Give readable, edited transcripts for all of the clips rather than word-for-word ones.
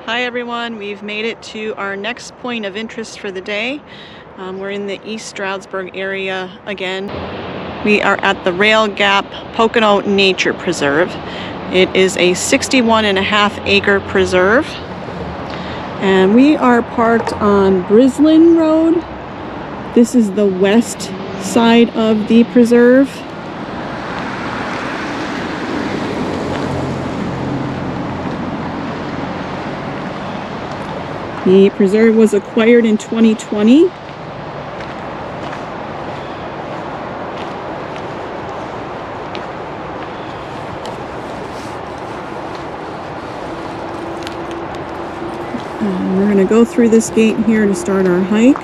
Hi everyone, we've made it to our next point of interest for the day. We're in the East Stroudsburg area again. We are at the Rail Gap Pocono Nature Preserve. It is a 61.5 acre preserve. And we are parked on Brislin Road. This is the west side of the preserve. The preserve was acquired in 2020. We're going to go through this gate here to start our hike.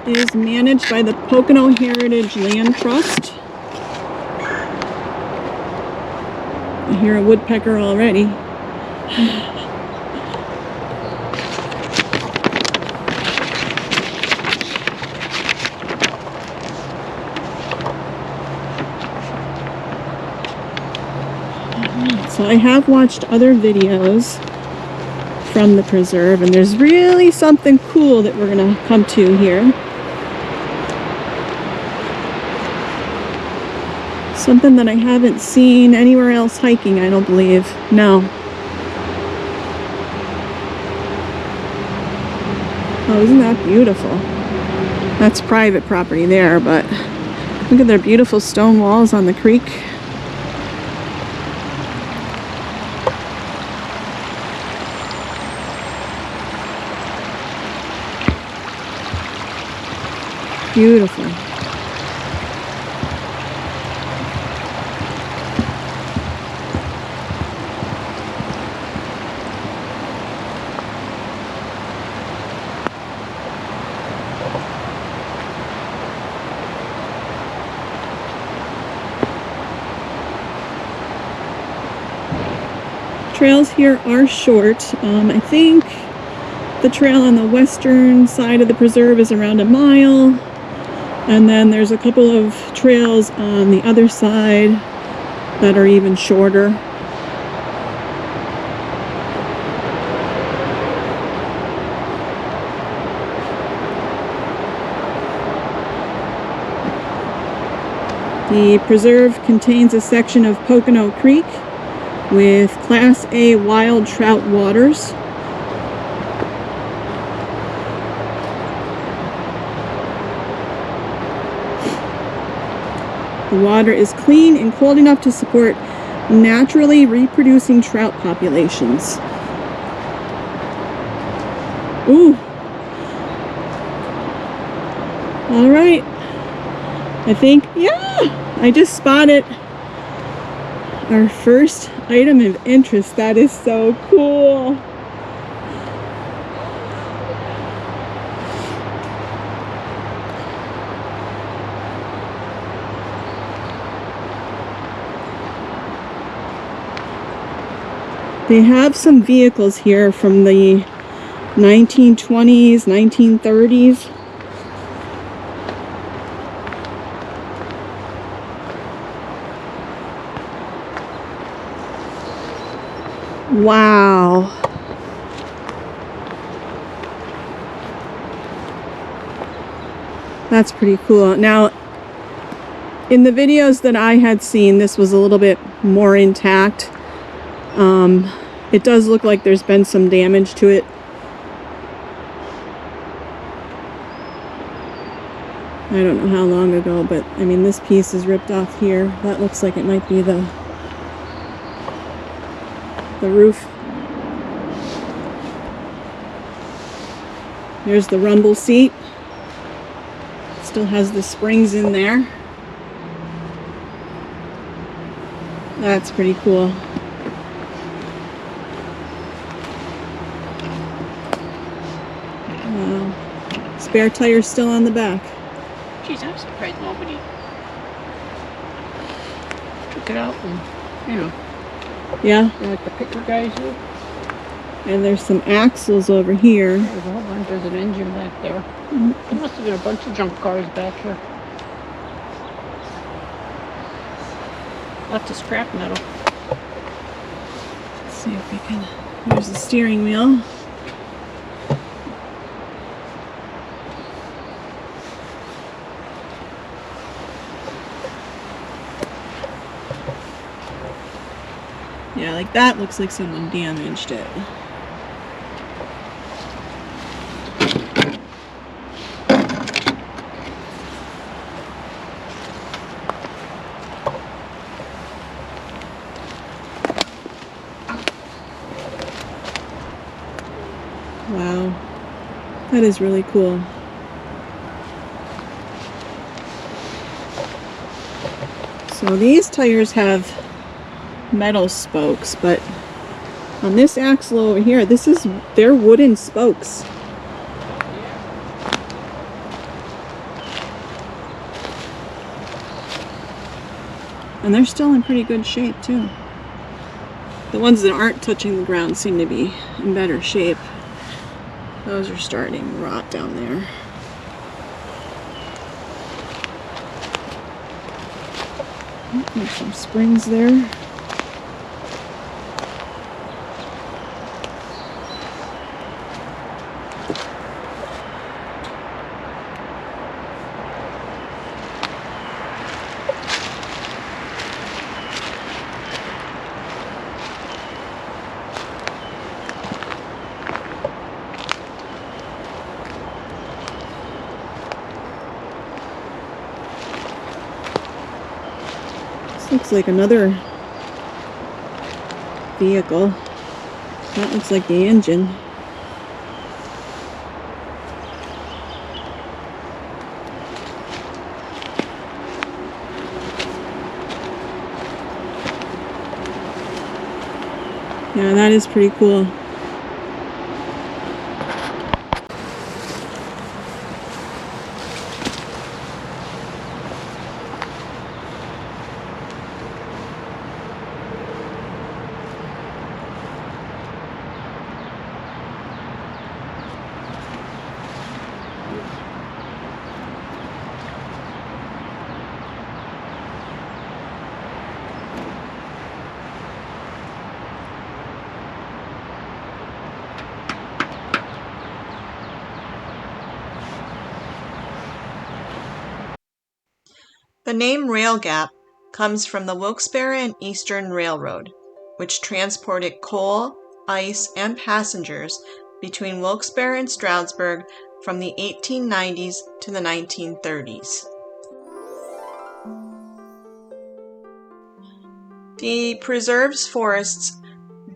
It is managed by the Pocono Heritage Land Trust. I hear a woodpecker already. So I have watched other videos from the preserve, and there's really something cool that we're going to come to here. Something that I haven't seen anywhere else hiking, I don't believe. No. Oh, isn't that beautiful? That's private property there, but look at their beautiful stone walls on the creek. Beautiful. Trails here are short. I think the trail on the western side of the preserve is around a mile, and then there's a couple of trails on the other side that are even shorter. The preserve contains a section of Pocono Creek with Class A wild trout waters. The water is clean and cold enough to support naturally reproducing trout populations. Ooh. All right. I think, yeah, I just spotted our first item of interest. That is so cool. They have some vehicles here from the 1920s, 1930s. Wow. That's pretty cool. Now, in the videos that I had seen, this was a little bit more intact. It does look like there's been some damage to it. I don't know how long ago, but I mean, this piece is ripped off here. That looks like it might be the roof. There's the rumble seat. Still has the springs in there. That's pretty cool. Wow. Spare tire still on the back. Geez, I'm surprised nobody took it out and, you know. Yeah. Like the picker guys do. And there's some axles over here. There's a whole bunch. There's an engine back there. There must have been a bunch of junk cars back here. Lots of scrap metal. See if we can. There's the steering wheel. Yeah, like that looks like someone damaged it. Wow, that is really cool. So these tires have metal spokes, but on this axle over here, they're wooden spokes. And they're still in pretty good shape too. The ones that aren't touching the ground seem to be in better shape. Those are starting to rot down there. Oh, there's some springs there. This looks like another vehicle. That looks like the engine. Yeah, that is pretty cool. The name Rail Gap comes from the Wilkes-Barre and Eastern Railroad, which transported coal, ice, and passengers between Wilkes-Barre and Stroudsburg from the 1890s to the 1930s. The preserve's forests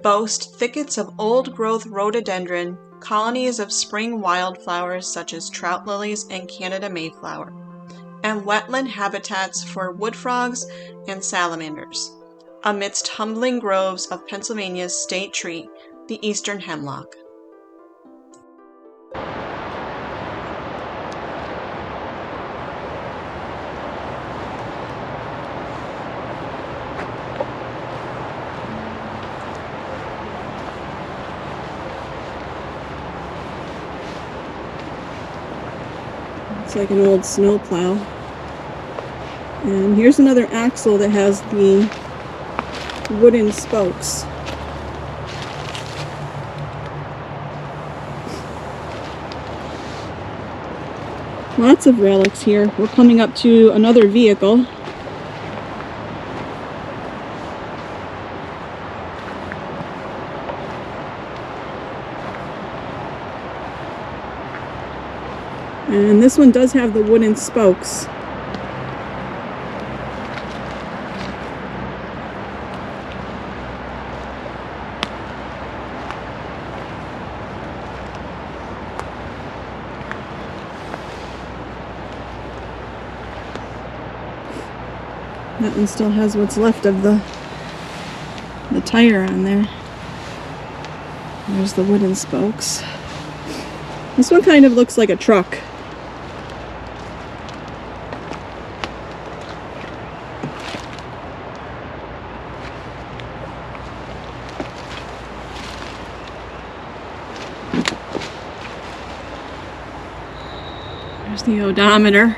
boast thickets of old-growth rhododendron, colonies of spring wildflowers such as trout lilies and Canada mayflower, and wetland habitats for wood frogs and salamanders, amidst humbling groves of Pennsylvania's state tree, the eastern hemlock. It's like an old snow plow. And here's another axle that has the wooden spokes. Lots of relics here. We're coming up to another vehicle. And this one does have the wooden spokes. That one still has what's left of the tire on there. There's the wooden spokes. This one kind of looks like a truck. There's the odometer.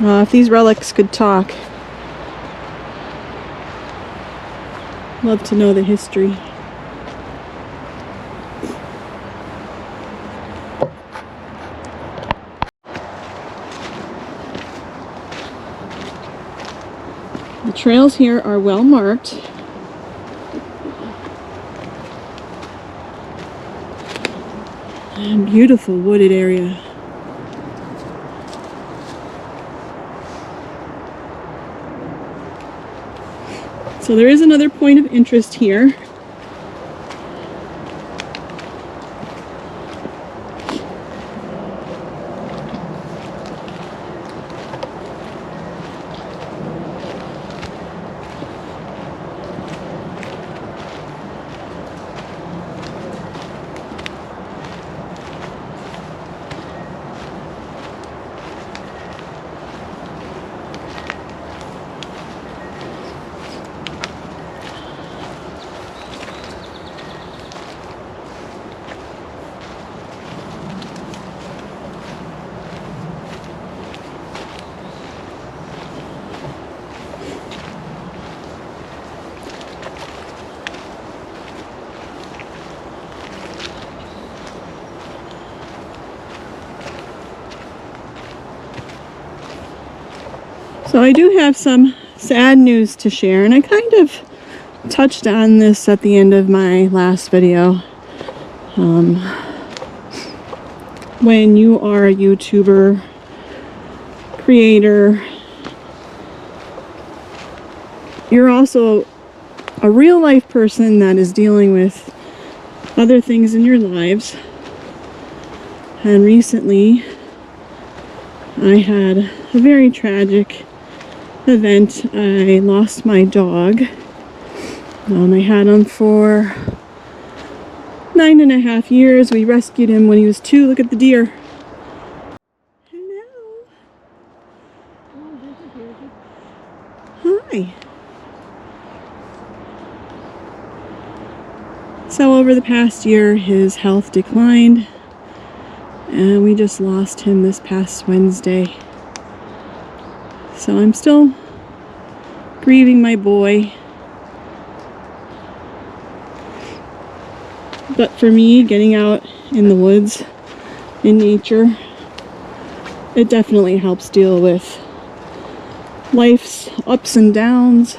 If these relics could talk, Love to know the history. The trails here are well marked. And beautiful wooded area. So there is another point of interest here. So I do have some sad news to share, and I kind of touched on this at the end of my last video. When you are a YouTuber, creator, you're also a real life person that is dealing with other things in your lives. And recently I had a very tragic event. I lost my dog. I had him for 9.5 years. We rescued him when he was 2. Look at the deer. Hello. Hi. So over the past year, his health declined, and we just lost him this past Wednesday. So I'm still grieving my boy. But for me, getting out in the woods, in nature, it definitely helps deal with life's ups and downs.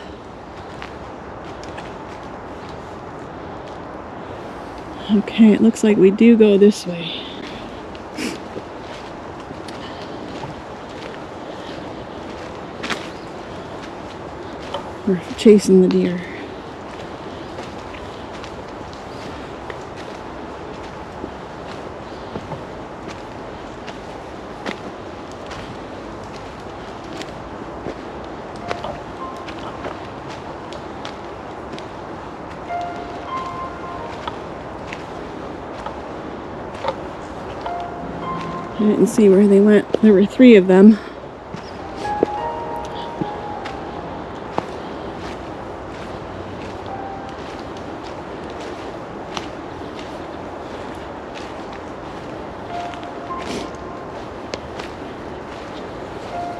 Okay, it looks like we do go this way. We're chasing the deer. I didn't see where they went. There were 3 of them.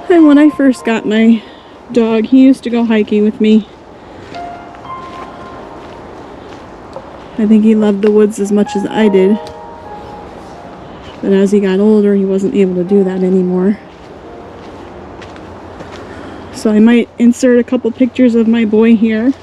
And when I first got my dog, he used to go hiking with me. I think he loved the woods as much as I did. But as he got older, he wasn't able to do that anymore. So I might insert a couple pictures of my boy here.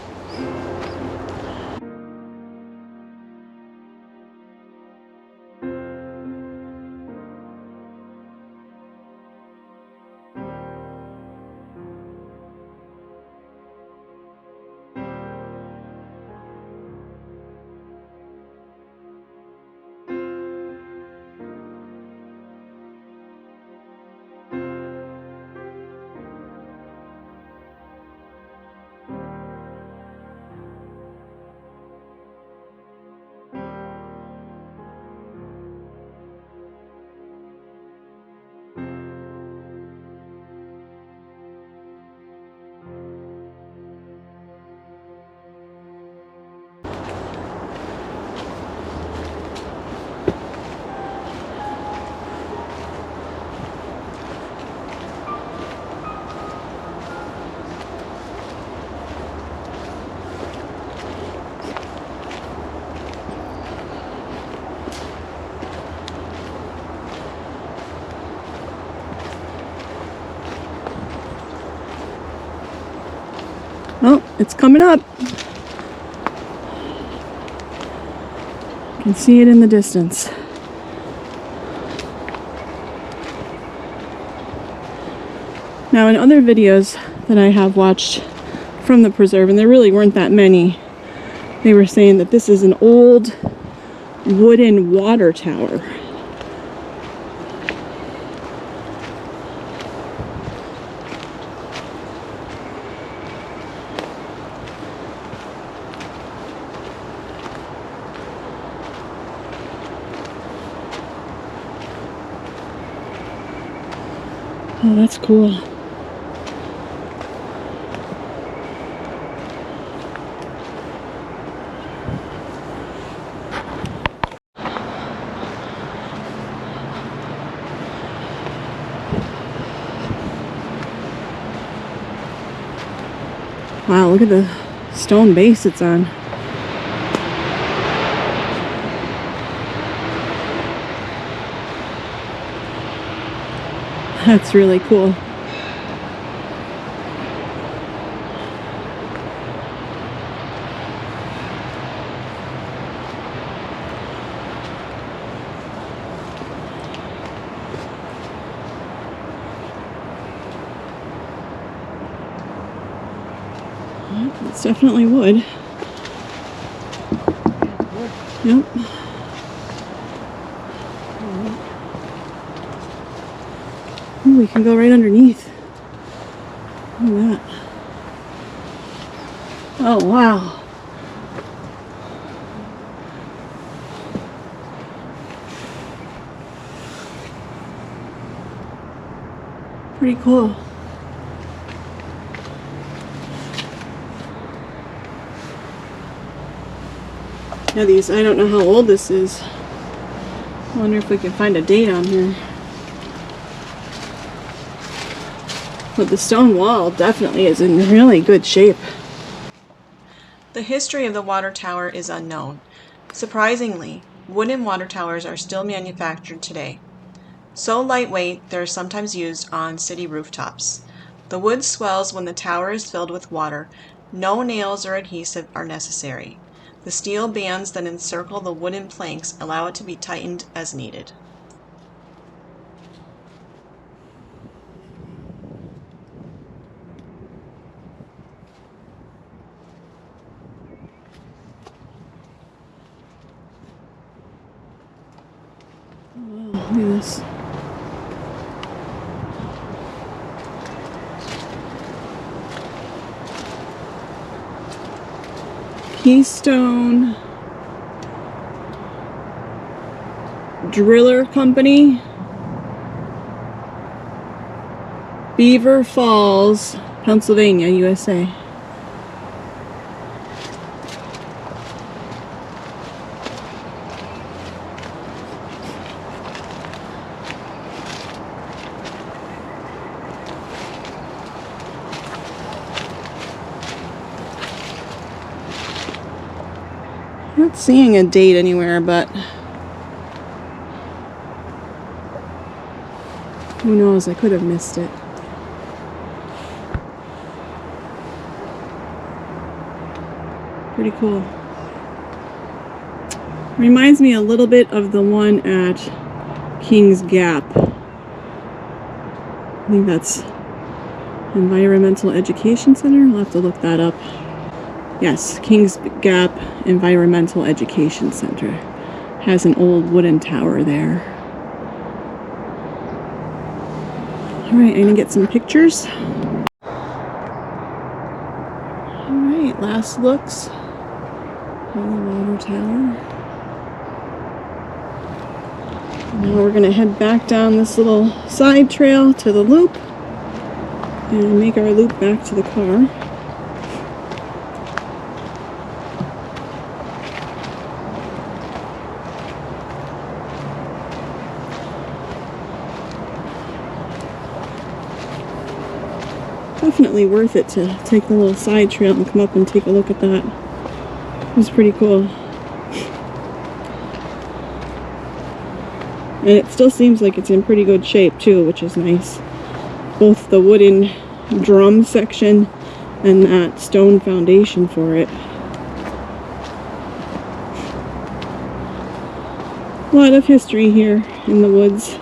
Oh, it's coming up. You can see it in the distance. Now, in other videos that I have watched from the preserve, and there really weren't that many, they were saying that this is an old wooden water tower. Oh, that's cool. Wow, look at the stone base it's on. That's really cool. It's definitely wood. Yep. Ooh, we can go right underneath. Look at that. Oh, wow. Pretty cool. Now these, I don't know how old this is. I wonder if we can find a date on here. But the stone wall definitely is in really good shape. The history of the water tower is unknown. Surprisingly, wooden water towers are still manufactured today. So lightweight, they're sometimes used on city rooftops. The wood swells when the tower is filled with water. No nails or adhesive are necessary. The steel bands that encircle the wooden planks allow it to be tightened as needed. Wow, look at this. Keystone Driller Company, Beaver Falls, Pennsylvania, USA. Not seeing a date anywhere, but who knows, I could have missed it. Pretty cool. Reminds me a little bit of the one at Kings Gap. I think that's Environmental Education Center. I'll have to look that up. Yes, Kings Gap Environmental Education Center has an old wooden tower there. Alright, I'm gonna get some pictures. Alright, last looks of the water tower. Now we're gonna head back down this little side trail to the loop and make our loop back to the car. Definitely worth it to take the little side trail and come up and take a look at that. It was pretty cool. And it still seems like it's in pretty good shape too, which is nice. Both the wooden drum section and that stone foundation for it. A lot of history here in the woods.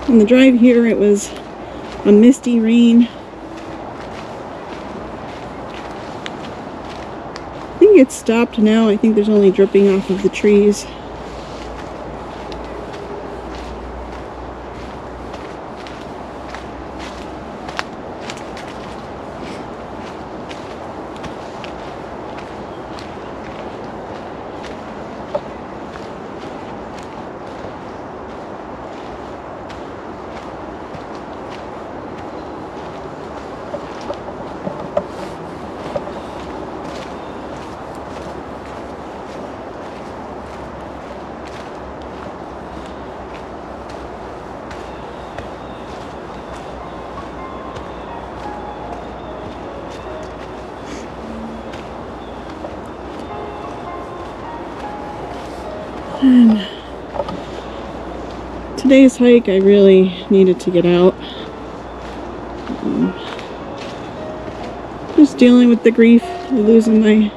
On the drive here, it was a misty rain. I think it's stopped now. I think there's only dripping off of the trees. And today's hike, I really needed to get out. Just dealing with the grief of losing my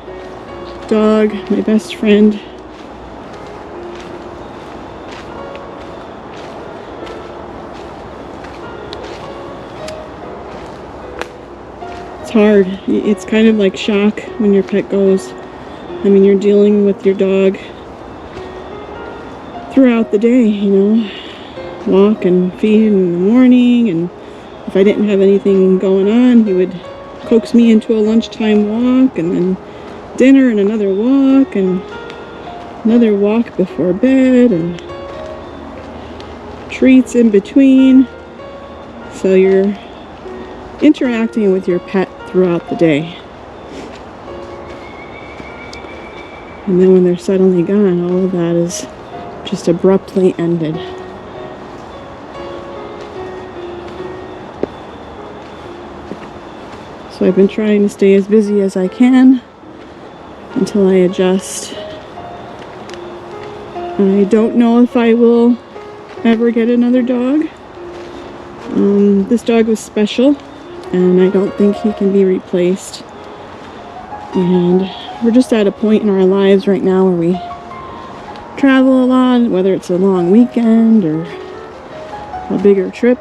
dog, my best friend. It's hard. It's kind of like shock when your pet goes. I mean, you're dealing with your dog throughout the day, you know, walk and feed in the morning, and if I didn't have anything going on, he would coax me into a lunchtime walk, and then dinner and another walk, and another walk before bed, and treats in between. So you're interacting with your pet throughout the day. And then when they're suddenly gone, all of that is just abruptly ended. So I've been trying to stay as busy as I can until I adjust. I don't know if I will ever get another dog. This dog was special, and I don't think he can be replaced. And we're just at a point in our lives right now where we travel a lot, whether it's a long weekend or a bigger trip.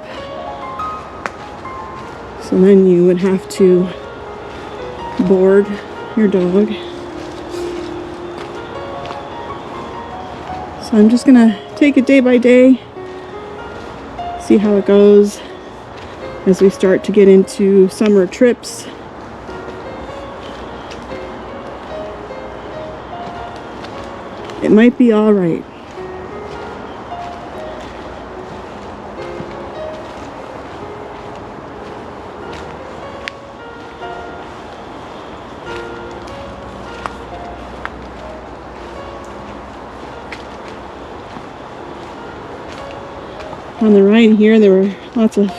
So then you would have to board your dog. So I'm just gonna take it day by day, see how it goes as we start to get into summer trips. It might be all right. On the ride here, there were lots of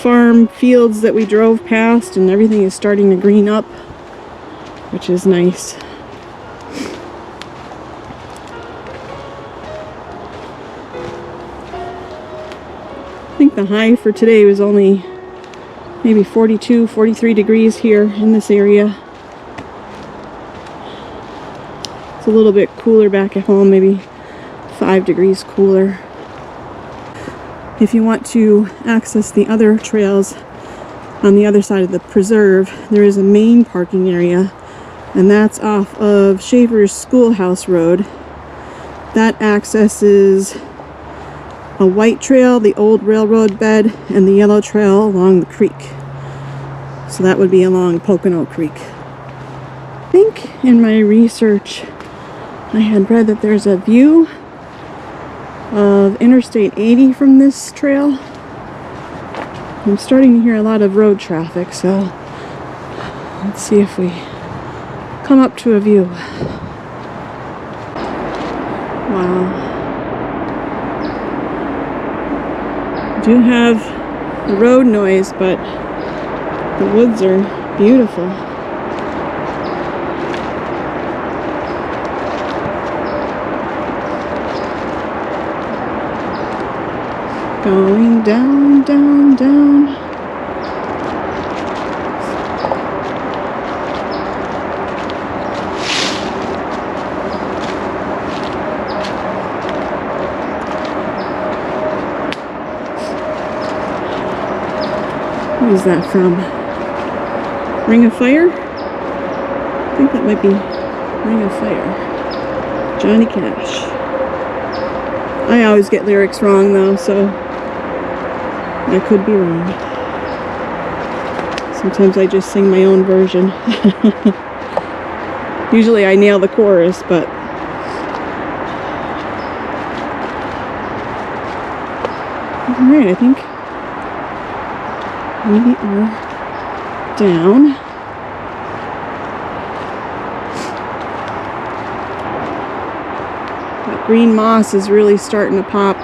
farm fields that we drove past, and everything is starting to green up, which is nice. I think the high for today was only maybe 42, 43 degrees here in this area. It's a little bit cooler back at home, maybe 5 degrees cooler. If you want to access the other trails on the other side of the preserve, there is a main parking area, and that's off of Shaver's Schoolhouse Road. That accesses a white trail, the old railroad bed, and the yellow trail along the creek. So that would be along Pocono Creek. I think in my research I had read that there's a view of Interstate 80 from this trail. I'm starting to hear a lot of road traffic, so Let's see if we come up to a view. Wow. We do have the road noise, but the woods are beautiful. Going down, down, down. What is that from? Ring of Fire? I think that might be Ring of Fire. Johnny Cash. I always get lyrics wrong though, so I could be wrong. Sometimes I just sing my own version. Usually I nail the chorus, but alright, I think we are down. That green moss is really starting to pop.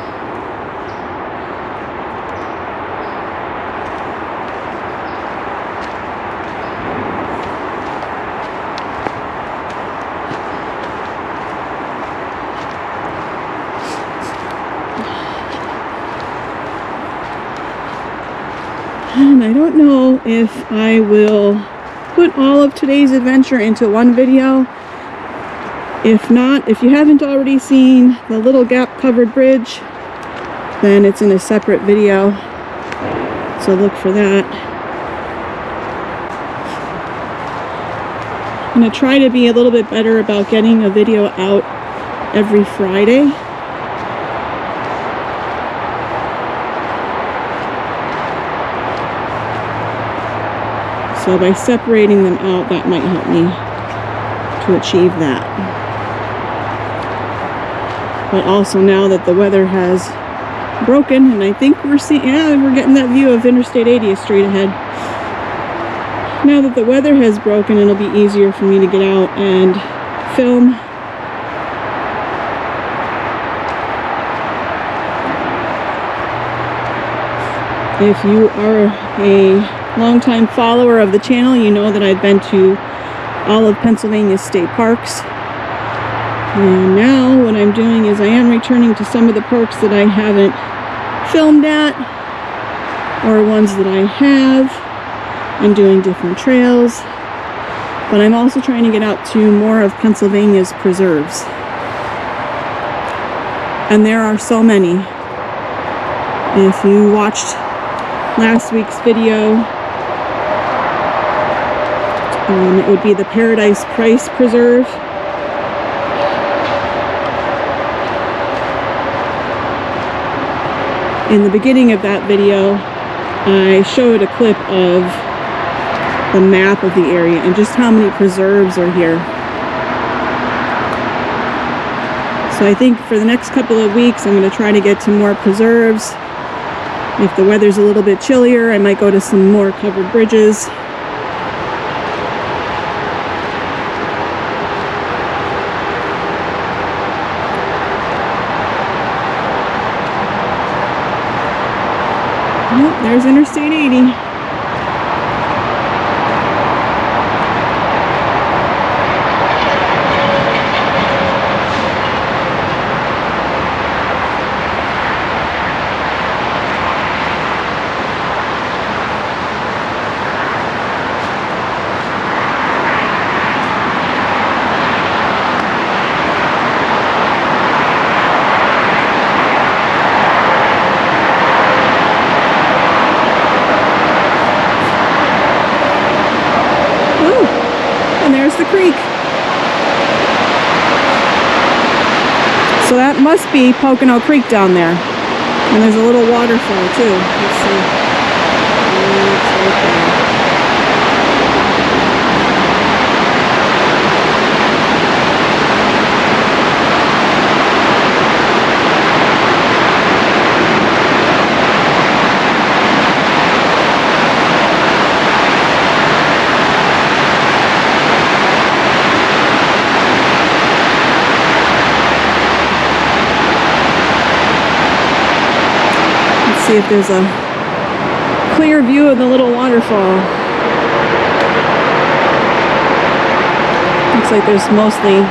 And I don't know if I will put all of today's adventure into one video. If not, if you haven't already seen the Little Gap Covered Bridge, then it's in a separate video. So look for that. I'm going to try to be a little bit better about getting a video out every Friday. So by separating them out, that might help me to achieve that. But also now that the weather has broken, and I think we're seeing, yeah, we're getting that view of Interstate 80 straight ahead. Now that the weather has broken, it'll be easier for me to get out and film. If you are a longtime follower of the channel, you know that I've been to all of Pennsylvania's state parks. And now what I'm doing is I am returning to some of the parks that I haven't filmed at, or ones that I have, and doing different trails. But I'm also trying to get out to more of Pennsylvania's preserves. And there are so many. If you watched last week's video, it would be the Paradise Price Preserve. In the beginning of that video, I showed a clip of the map of the area and just how many preserves are here. So I think for the next couple of weeks, I'm going to try to get to more preserves. If the weather's a little bit chillier, I might go to some more covered bridges. Oh, there's Interstate 80. The creek. So that must be Pocono Creek down there. And there's a little waterfall too. Let's see. It's right there. See if there's a clear view of the little waterfall. Looks like there's mostly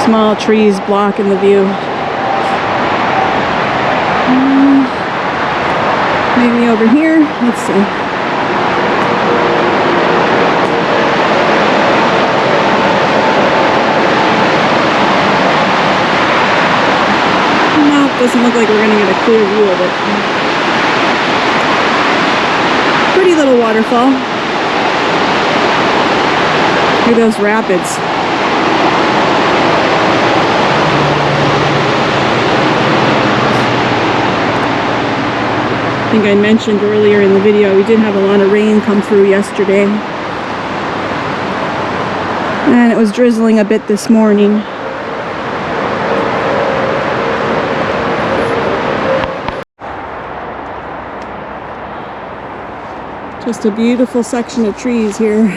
small trees blocking the view. Maybe over here. Let's see. No, doesn't look like we're going to get a clear view of it. Pretty little waterfall. Look at those rapids. I think I mentioned earlier in the video we did have a lot of rain come through yesterday. And it was drizzling a bit this morning. Just a beautiful section of trees here.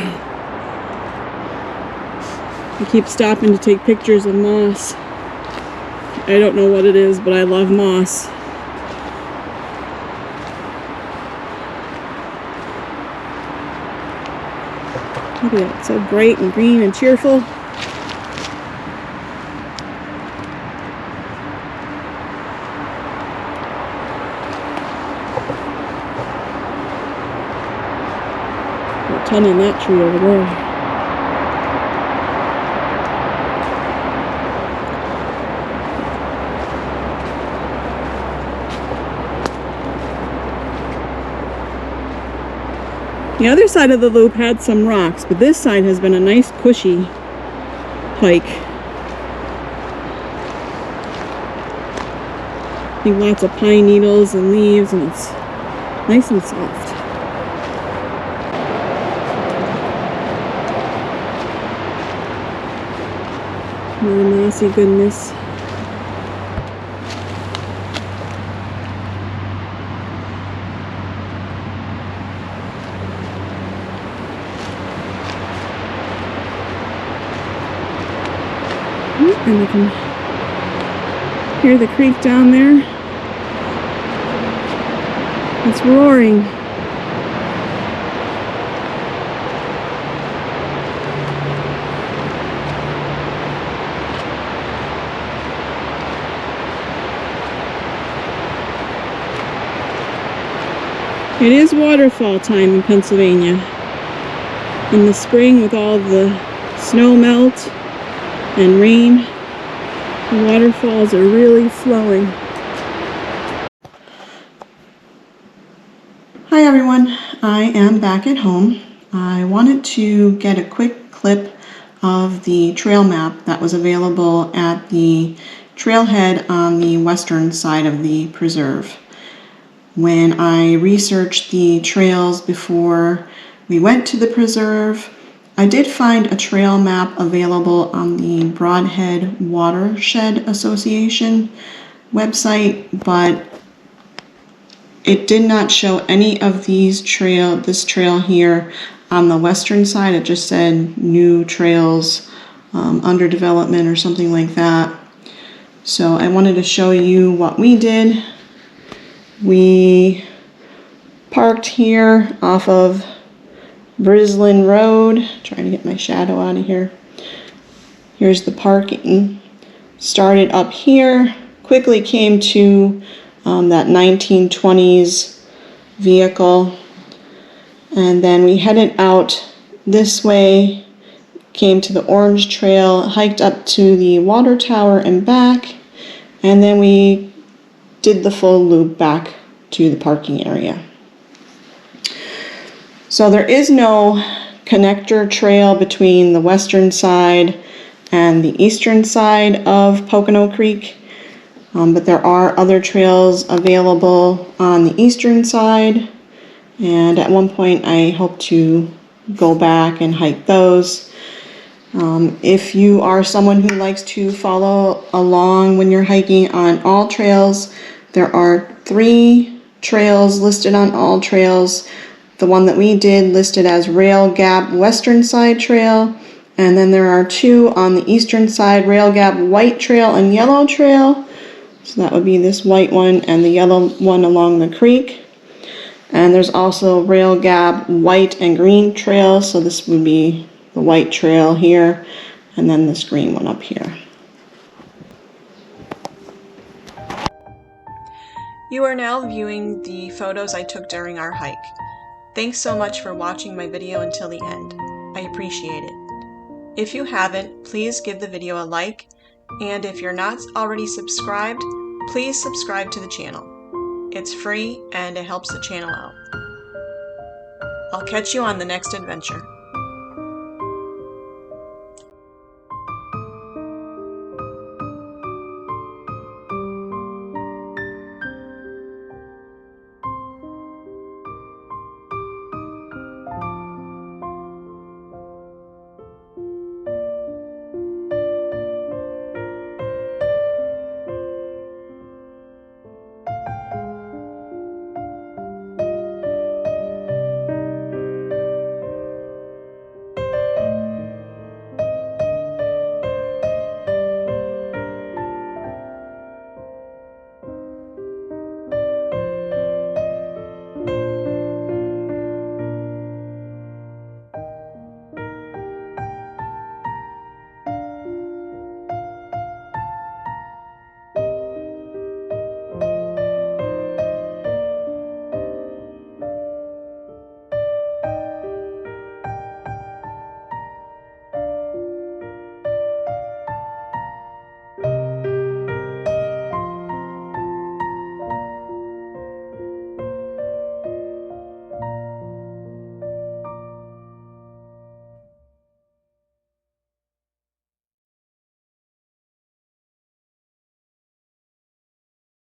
I keep stopping to take pictures of moss. I don't know what it is, but I love moss. Look at that, it's so bright and green and cheerful. A ton on that tree over there. The other side of the loop had some rocks, but this side has been a nice cushy hike. I think lots of pine needles and leaves, and it's nice and soft. More mossy goodness. And you can hear the creek down there. It's roaring. It is waterfall time in Pennsylvania. In the spring, with all the snow melt and rain, the waterfalls are really flowing. Hi everyone, I am back at home. I wanted to get a quick clip of the trail map that was available at the trailhead on the western side of the preserve. When I researched the trails before we went to the preserve, I did find a trail map available on the Broadhead Watershed Association website, but it did not show any of this trail here on the western side. It just said new trails under development or something like that. So I wanted to show you what we did. We parked here off of Brislin Road, trying to get my shadow out of here. Here's the parking. Started up here, quickly came to that 1920s vehicle, and then we headed out this way, came to the Orange Trail, hiked up to the water tower and back, and then we did the full loop back to the parking area. So there is no connector trail between the western side and the eastern side of Pocono Creek, but there are other trails available on the eastern side, and at one point I hope to go back and hike those. If you are someone who likes to follow along when you're hiking on all trails, there are 3 trails listed on all trails. The one that we did listed as Rail Gap Western Side Trail, and then there are 2 on the eastern side, Rail Gap White Trail and Yellow Trail. So that would be this white one and the yellow one along the creek. And there's also Rail Gap white and green trails, so this would be the white trail here, and then this green one up here. You are now viewing the photos I took during our hike. Thanks so much for watching my video until the end. I appreciate it. If you haven't, please give the video a like, and if you're not already subscribed, please subscribe to the channel. It's free and it helps the channel out. I'll catch you on the next adventure.